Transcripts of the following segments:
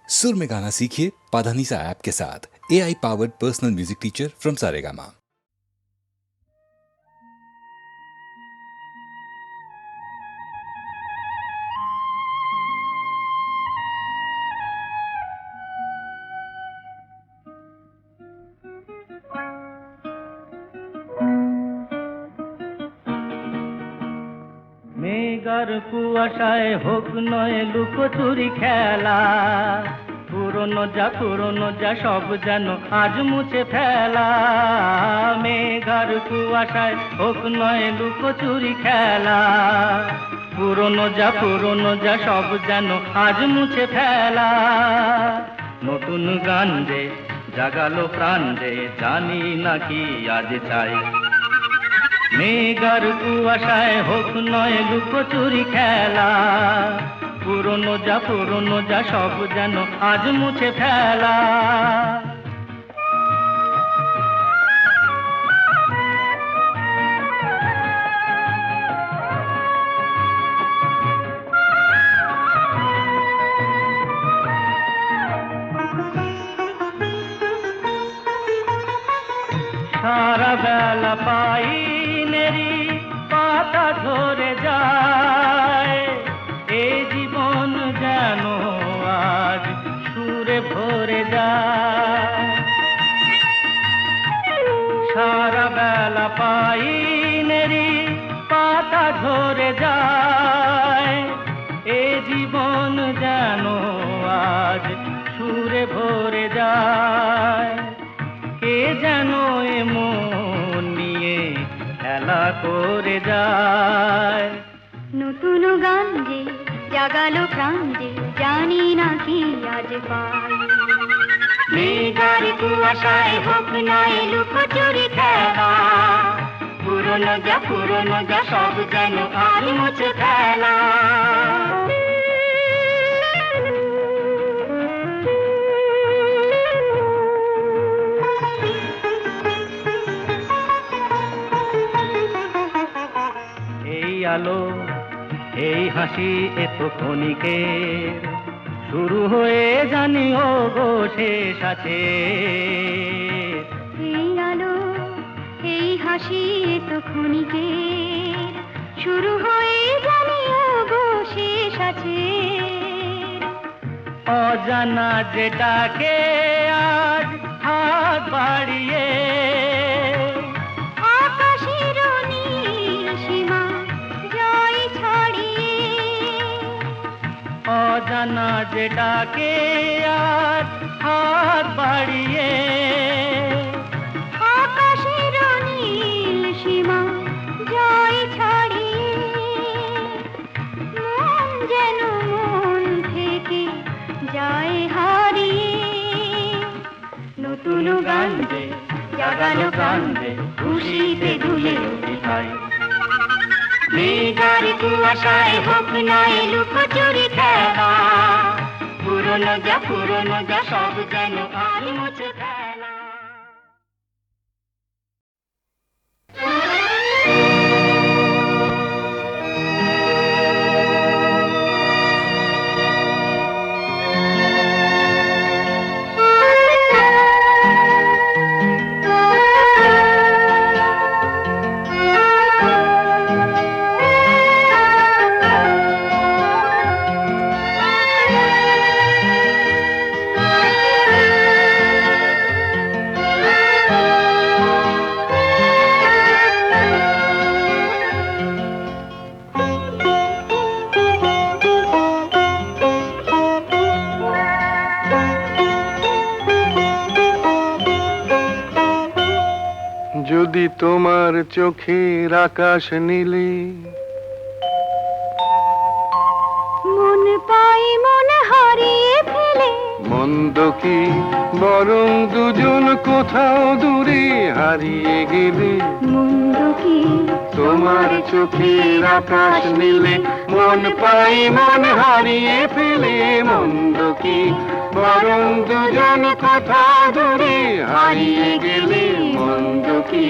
सुर में गाना सीखिए पाधानीसा ऐप के साथ। AI powered personal music teacher from Saregama. মেঘার কুয়াশায় হোক নয় লুকোচুরি খেলা, পুরনো যা সব যেন আজ মুছে ফেলা। মেঘার কুয়াশায় হোক নয় লুকোচুরি খেলা, পুরনো যা সব যেন আজ মুছে ফেলা। নতুন গান যে জাগালো প্রাণ যে জানি নাকি আজ চাই। মেঘার কুয়াশায় হোক নয় লুকোচুরি খেলা, পুরনো যা সব যেন আজ মুছে ফেলা। সারা বেলা পাইনেরি পাতা ঝরে যায়, এই জীবন যেন আজ সুরে ভরে যায়। সারা বেলা পাইনেরি পাতা ঝরে যায়, এই জীবন যেন আজ সুরে ভরে যায়। কে যেন এমন নিয়ে খেলা করে যায়। নতুন গান যে জাগালো প্রাণ যে জানি না কি আজ পাই। মেঘার কুয়াশায় হোক নয় লুকোচুরি খেলা, পুরনো যা সব যেন আজ মুছে ফেলা। আলো এই হাসি এত ক্ষণিকের, শুরু হয়ে জানি ও গো শেষ আছে। এই আলো এই হাসি এত ক্ষণিকের, শুরু হয়ে জানি ও গো শেষ আছে। অজানা যেটাকে আজ হাত বাড়িয়ে, অজানা যেটাকে আজ হাত বাড়িয়ে, আকাশের নীল সীমা জয় ছাড়িয়ে, মন যেন মন থেকে যায় হারিয়ে। নতুন গান যে জাগালো প্রাণ যে খুশিতে দুলে উঠায়। মেঘার কুয়াশায় হোক নয় লুকোচুরি খেলা, পুরনো যা সব যেন আজ মুছে ফেলা। যদি তোমার চোখের আকাশ নীলে, মন পাই মন হারিয়ে ফেলে। মন্দ কি বরং দুজন কোথাও দূরে হারিয়ে গেলে। মন্দ কি তোমার চোখের আকাশ নীলে, মন পাই মন হারিয়ে ফেলে। মন্দ কি বরং দুজন কোথাও দূরে হারিয়ে গেলে। মন্দ কি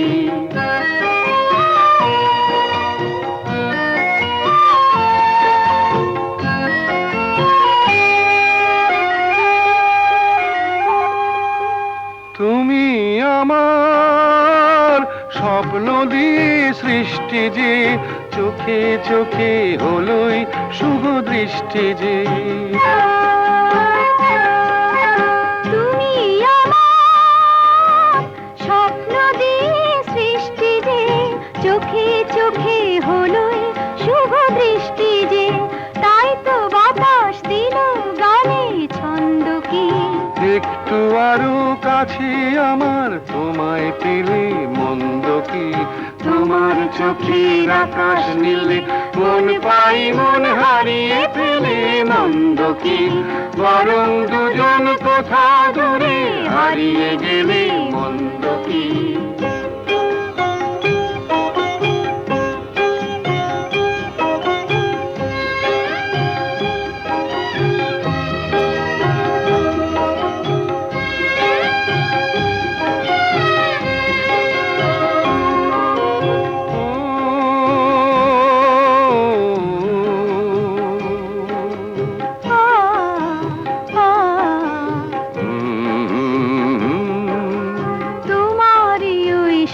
আমার স্বপ্ন দিয়ে সৃষ্টি যে চোখে চোখে হলোই শুভ দৃষ্টি যে তুমি আমার স্বপ্ন দিয়ে সৃষ্টি যে চোখে চোখে হলোই শুভ দৃষ্টি যে তাই তো বাতাস দিল গানে ছন্দ কি একটু আরো কাছে আমার তোমায় পেলে মন্দ কি তোমার চোখের আকাশ নীলে মন পাই মন হারিয়ে ফেলে মন্দ কি বরং দুজন কোথা দূরে হারিয়ে গেলে মন্দ কি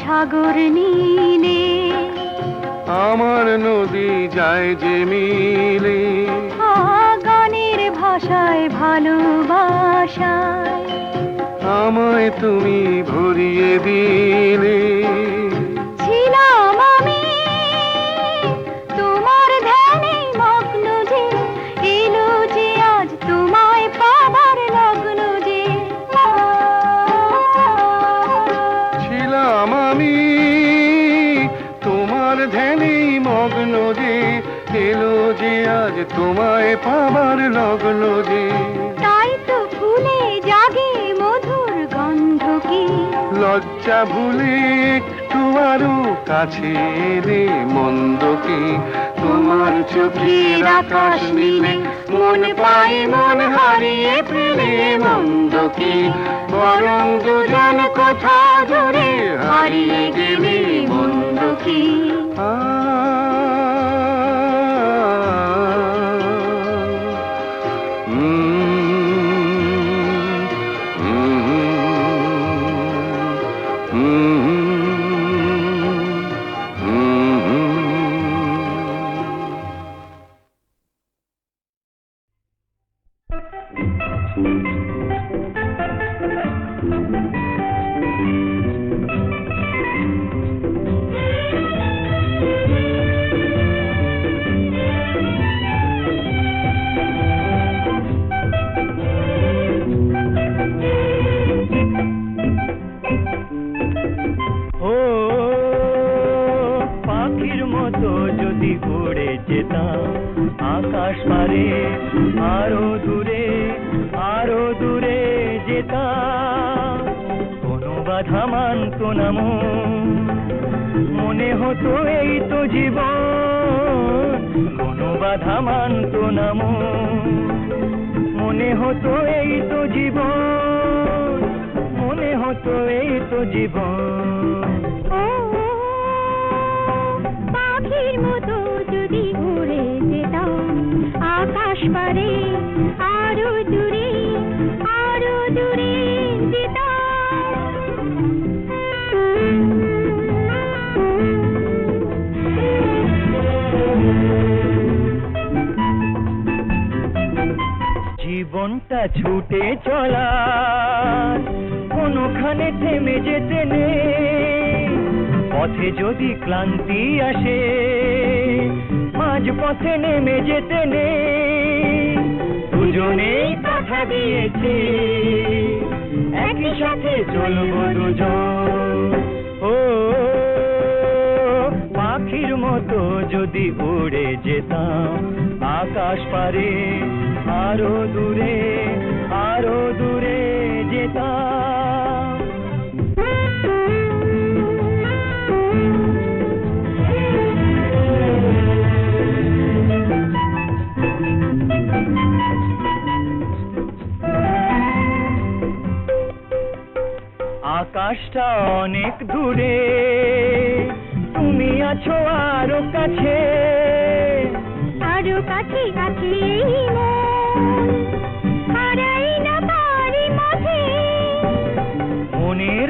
সাগর নীলে আমার নদী যায় যে মিলে গানের ভাষায় ভালোবাসায় আমায় তুমি ভরিয়ে দিলে ছিলাম আমি তোমার ধ্যানে মগ্ন যে এলো যে আজ তোমায় পাবার লগ্ন যে ছিলাম আমি তোমার ধ্যানে মগ্ন যে এলো যে আজ তোমায় পাবার লগ্ন যে তাই তো ফুলে জাগে মধুর গন্ধ কি লজ্জা ভুলে একটু আরো কাছে এলে মন্দ কি তোমার চোখের আকাশ নীলে মন পাই মন হারিয়ে ফেলে মন্দ কি বরং দুজন কোথা দূরে হারিয়ে গেলে মন্দ কি আকাশ পারে আরো দূরে যেতাম কোনো বাধা মানত না মনে হতো এই তো জীবন কোনো বাধা মানত না মনে হতো এই তো জীবন মনে হতো এই তো জীবন পাখির মতো যদি উড়ে যেতাম আকাশ পারে আরো দূরে জীবনটা ছুটে চলা কোনখানে থেমে যেতে নেই পথে যদি ক্লান্তি আসে মাঝ পথে নেমে যেতে নেই দুজনেই কথা দিয়েছে একই সাথে চলবো দুজন ও পাখির মতো যদি উড়ে যেতাম আকাশ পারে আরো দূরে যেতাম আকাশটা অনেক দূরে তুমি আছো আরো কাছে হারাই না পারি মাঝে মনের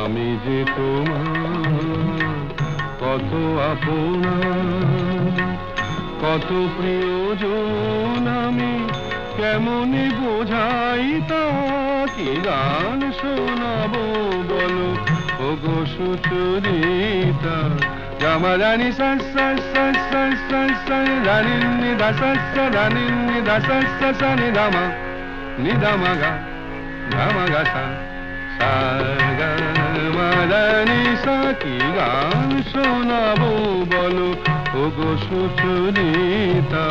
আমি যে তোমার কত আপনা, কত প্রিয়জন আমি কেমনে বোঝাই তা, কি গান শোনাবো বলো ওগো সুচরিতা। গামারানি সা সা সা সা সা সা রানি নি দা সা সা রানি নি দা সা সা সা নি দা মা নি দা মা গা সা সা গা মা রানি সা, কি গান শোনাবো বলো ওগো সুচরিতা।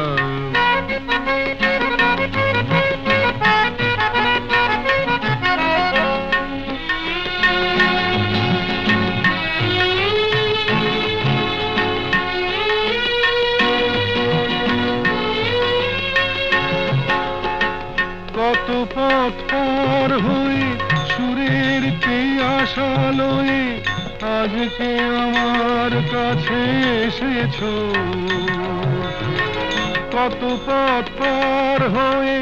কত পথ পার হয়ে সুরের আশা লয়ে আজকে আমার কাছে এসেছো। কত পথ পার হয়ে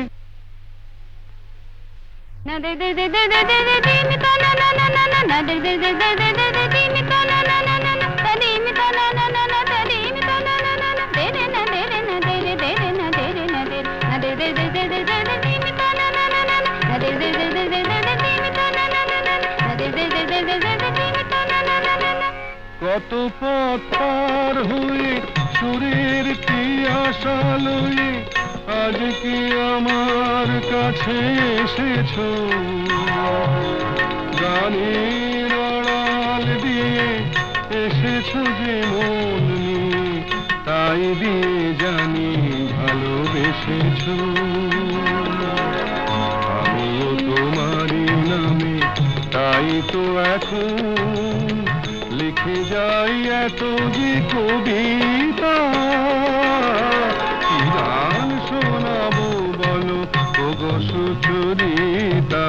না দে দে দে দে দে দে দে দিমি তা না না না না না দে দে দে দে দে দে দে দিমি তা না না না না না তা দিমি তা না না না না তা দিমি তা না না না না দে রে না দে রে না দে রে দে রে না দে রে না দে না দে দে দে দে দে দে দে দিমি তা না না না না না দে দে দে দে দে দে দে দিমি তা না না না না না দে দে দে দে দে দে দে দিমি তা না না না না। কত পথ পার হয়ে সুরের আশা লয়ে আজকে আমার কাছে এসেছো। গানের আড়াল দিয়ে এসেছো যে মন নিয়ে, তাই দিয়ে জানি ভালোবেসেছো। আমিও তোমারই নামে তাই তো এখন লিখে যাই এত যে কবিতা। কি গান শোনাবো বলো ওগো সুচরিতা।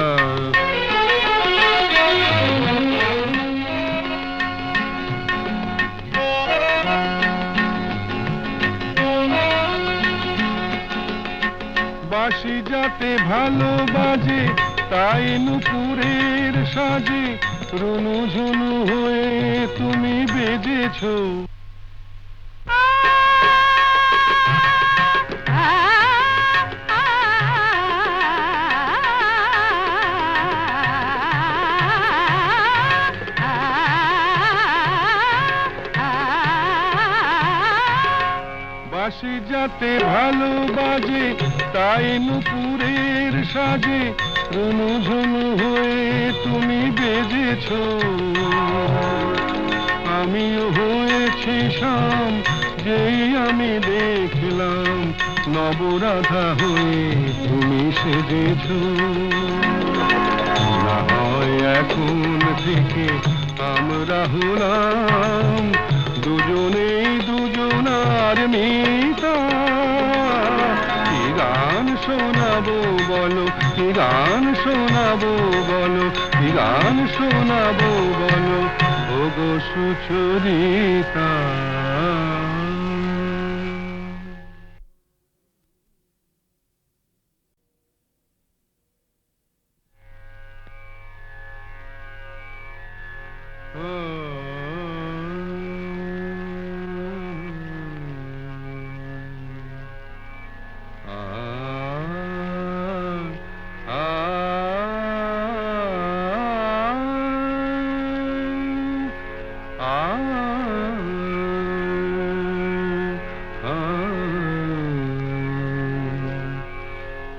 বাঁশি যাতে ভালো বাজে তাই নুপুরের সাজে রুনু ঝুনু হয়ে তুমি বেজেছো। বাঁশি যাতে ভালো বাজে তাই নুপুরের সাজে রুনু ঝুনু হয়ে তুমি বেজেছো। আমিও হয়েছি শাম যেই আমি দেখলাম নবরাধা হয়ে তুমি সেজেছো। না হয় এখন থেকে আমরা হলাম দুজনেই দুজনার মিতা। কি গান শোনাবো বলো, কি গান শোনাবো বলো, কি গান শোনাবো বলো ওগো সুচরিতা।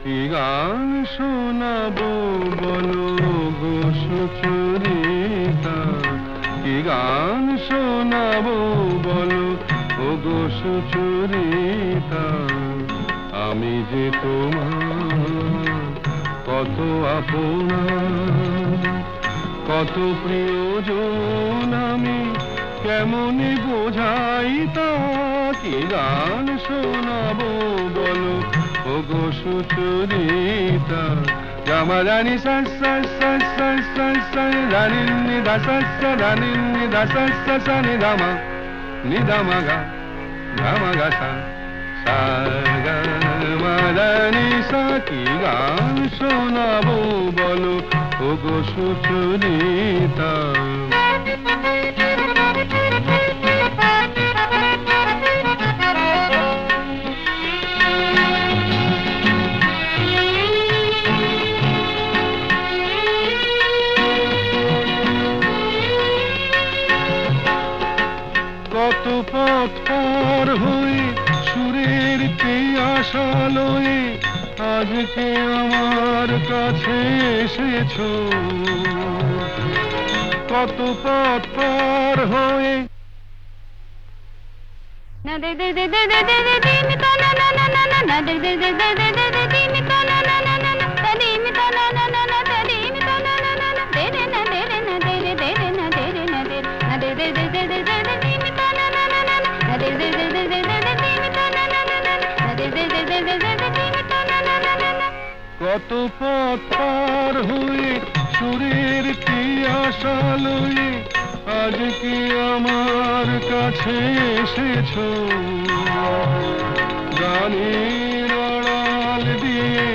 কি গান শোনাবো বলো গো সুচরিতা। কি গান শোনাবো বলো ওগো সুচরিতা। আমি যে তোমার কত আপনা, কত প্রিয়জন আমি কেমনে বোঝাই তা। কি গান শোনাবো বলো ওগো সুচরিতা। গামারানি সা সা সা সা সা সা রানি নি দা সা সা রানি নি দা সা সা সা নি দা মা নি দা মা গা সা সা গা মা রানি সা। কি গান শোনাবো বলো ওগো সুচরিতা। কত পথ পার হয়ে সুরের এই আশা লয়ে আজকে আমার কাছে এসেছো। কত পথ পার হয়ে না দে দে দে দে দে দে দে দিন তো না না না না না না দে দে দে দে দে দে দে দিন তো না না না না না তা দিন তো না না না না তা দিন তো না না না না দে রে না দে রে না দে রে দে রে না দে রে না দে না দে দে দে দে দে দে দিন তো না না না না না দে দে দে দে দে দে দিন তো না না না না না দে দে দে দে দে দে দিন তো না না না না। কত পথ পার হয়ে সুরের কি আশা লয়ে আজকে আমার কাছে এসেছো। গানের আড়াল দিয়ে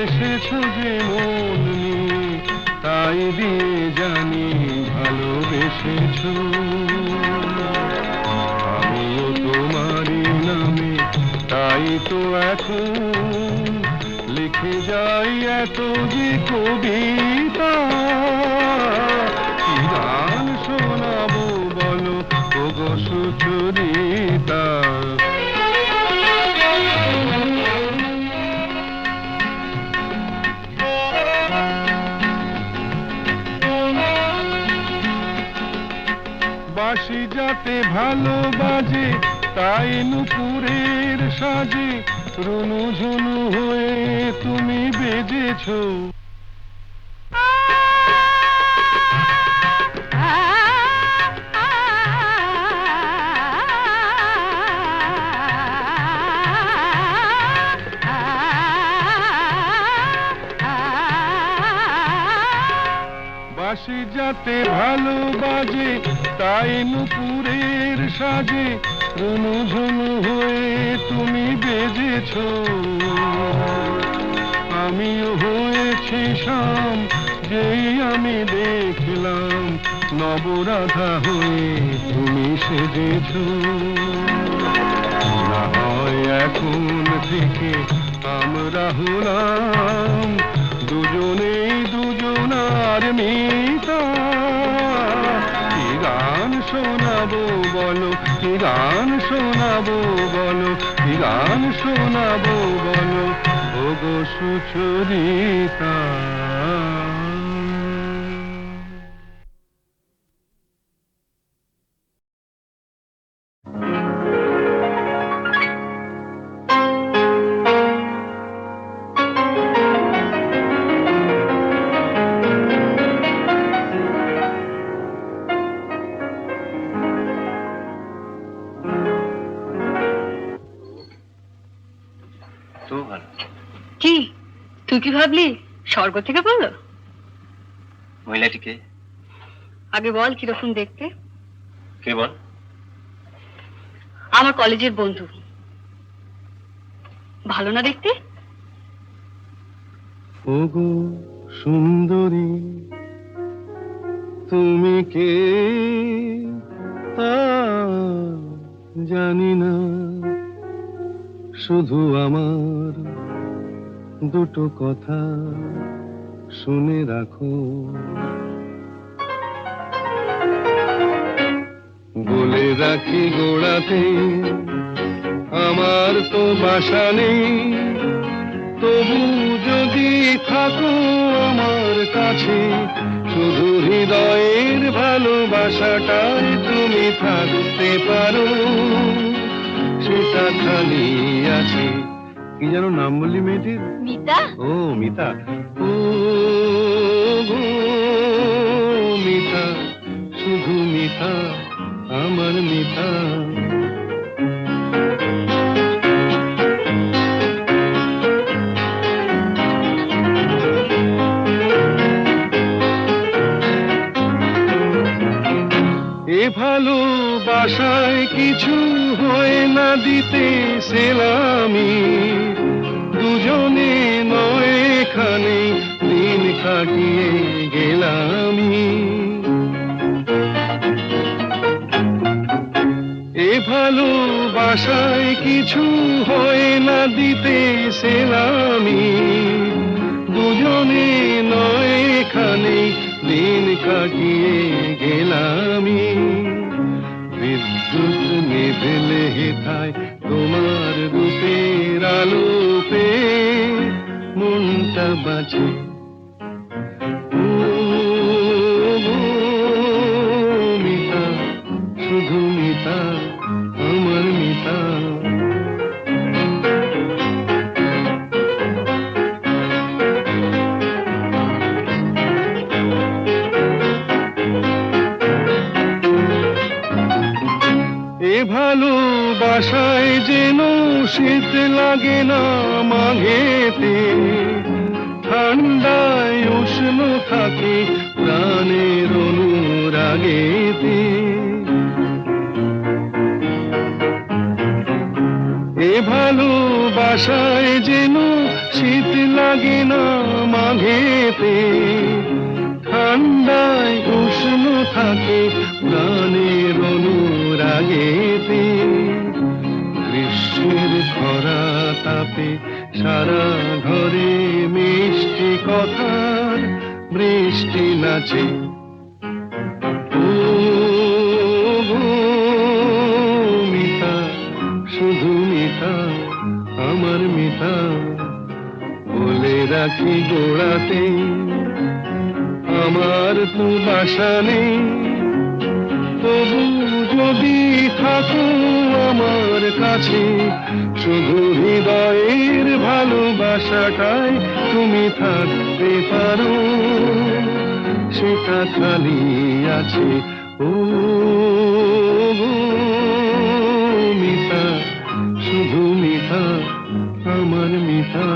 এসেছো যে মন নিয়ে, তাই দিয়ে জানি ভালোবেসেছো। আমিও তোমারই নামে তাই তো এখন লিখে যাই এত যে কবিতা। কি গান শোনাবো বলো ওগো সুচরিতা। বাঁশি যাতে ভালো বাজে তাই নুপুরের সাজে রুনু ঝুনু হয়ে তুমি বেজেছো। বাঁশি যাতে ভালো বাজে তাই নুপুরের সাজে রুনু ঝুনু হয়ে তুমি বেজেছো। আমিও হয়েছি শাম যেই আমি দেখলাম নবরাধা হয়ে তুমি সেজেছো। না হয় এখন থেকে আমরা হলাম দুজনেই দুজনার মিতা। কি গান শোনাবো বলো, কি গান শোনাবো বলো, কি গান শোনাবো বলো ওগো সুচরিতা। কি তুই কি ভাবলি স্বর্গ থেকে বললো? মহিলাটিকে আগে বল কিরকম দেখতে। কে বল? আমার কলেজের বন্ধু। ভালো না দেখতে? ওগো সুন্দরী তুমি কে তা জানি না, শুধু আমার দুটো কথা শুনে রাখো। বলে রাখি গোড়াতে আমার তো বাসা নেই, তবু যদি থাকো আমার কাছে শুধু হৃদয়ের ভালোবাসাটাই তুমি থাকতে পারো। সেটা খালি আছে। কি যেন নাম বললি মেয়েটির? মিতা। ও মিতা। ও গো মিতা, শুধু মিতা, আমার মিতা। এ ভালোবাসায় কিছু হয় না দিতে সেলামি, দুজনে নয় এখানে দিন থাকিয়ে গেলামি। এ ভালোবাসায় কিছু হয় না দিতে সেলামি, দুজনে নয় এখানে দিন কাটিয়ে গেলামি। বিদ্যুৎ নিভেলে হেথায় তোমার রূপের আলো পেয়ে মনটা বাঁচে। ও মিতা, শুধু মিতা, আমার মিতা। এ ভালোবাসায় যেন শীত লাগে না মাঘেতে, ঠান্ডায় উষ্ণ থাকে প্রাণের অনুরাগেতে। এ ভালোবাসায় যেন শীত লাগে না মাঘেতে, ঠান্ডায় উষ্ণ থাকে প্রাণের অনুরাগেতে। গ্রীষ্মের খরা তাপে সারা ঘরে মিষ্টি কথার বৃষ্টি নাচে। ও মিতা, শুধু মিতা, আমার মিতা। বলে রাখি গোড়াতে আমার তো বাসা নেই, তবু যদি থাকো আমার কাছে, শুধু হৃদয়ের ভালোবাসাটাই তুমি থাকতে পারো, সেটা খালি আছে। ও মিতা, শুধু মিতা, আমার মিতা।